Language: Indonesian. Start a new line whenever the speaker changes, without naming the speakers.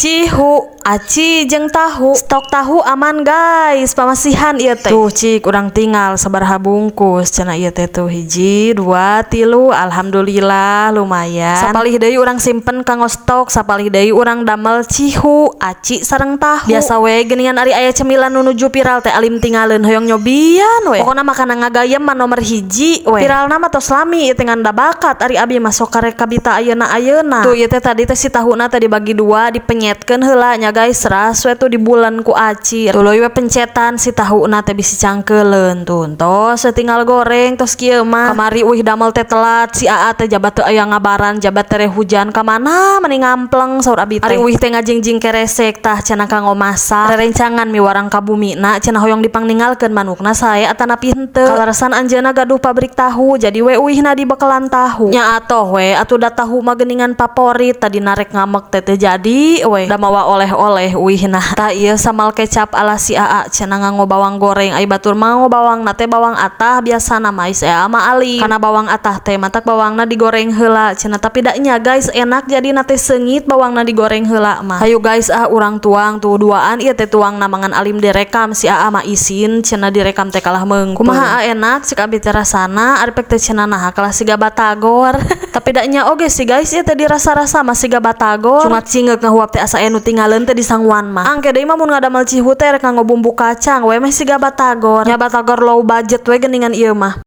Cihu, aci jeung tahu. Stok tahu aman guys, pamasihan ieu teh. Tuh cik urang tinggal sabaraha bungkus cenah ieu teh tuh 1 2 3 alhamdulillah lumayan. Sapalih deui urang simpen kanggo stok, sapalih deui urang damel cihu, aci sareng tahu. Biasa we geuningan ari aya cemilan nu nuju viral teh alim tinggalin hoyong nyobian we. Pokona makanan ngagayem mah nomor 1 we. Viralna mah tos lami teh ngan da bakat ari abi mah sok karek kabita ayeuna. Tuh ieu teh tadi teh si tahuna teh dibagi 2 dipenyetkeun heula nya guys, ras we tuh dibulan ku aci. Tuluy we pencetan si tahuna teh bisi cangkeuleun tuh. Tos tinggal goreng tos kieu mah. Kamari uih damel teh telat si Aa teh jabat teu aya ngabaran, jabat tere hujan ka mana meni ngampleng saur abi teh. Ari uih teh ngajingjing keresek tah cenah kanggo masak. Rerencangan miwarang ka bumina cenah hoyong dipangningalkeun manukna sae atanapi henteu. Kalaresan anjeunna gaduh pabrik tahu, jadi we uihna di bekalan tahu. Nya atoh we atuh da tahu mah geuningan favorit tadi narek ngamek teh jadi we. Da mawa oleh-oleh uihna. Tah ieu samal kecap ala si Aa cenah nganggo bawang goreng. Ai batur mau bawangna teh bawang atah biasana mah si Aa mah ali. Kana bawang atah teh matak bawangna digoreng heula cenah tapi da nya guys enak jadi teh seungit bawangna digoreng heula mah. Hayu guys urang tuang tuh duaan ieu teh tuangna mangan alim direkam si Aa mah isin cenah direkam teh kalah meungkul. Kumaha enak cek abi teh rasana ari pek teh cenah naha kalah siga batagor. Tapi da nya oge sih guys ieu teh dirasa-rasa mah siga batagor. Cuma cingeuk ngahuap teh asa anu tinggalin teh di sangwan mah. Angke deui mah mun ngadamel cihu teh rek nganggo bumbu kacang we meh siga batagor. Nya batagor low budget we geuningan ieu mah.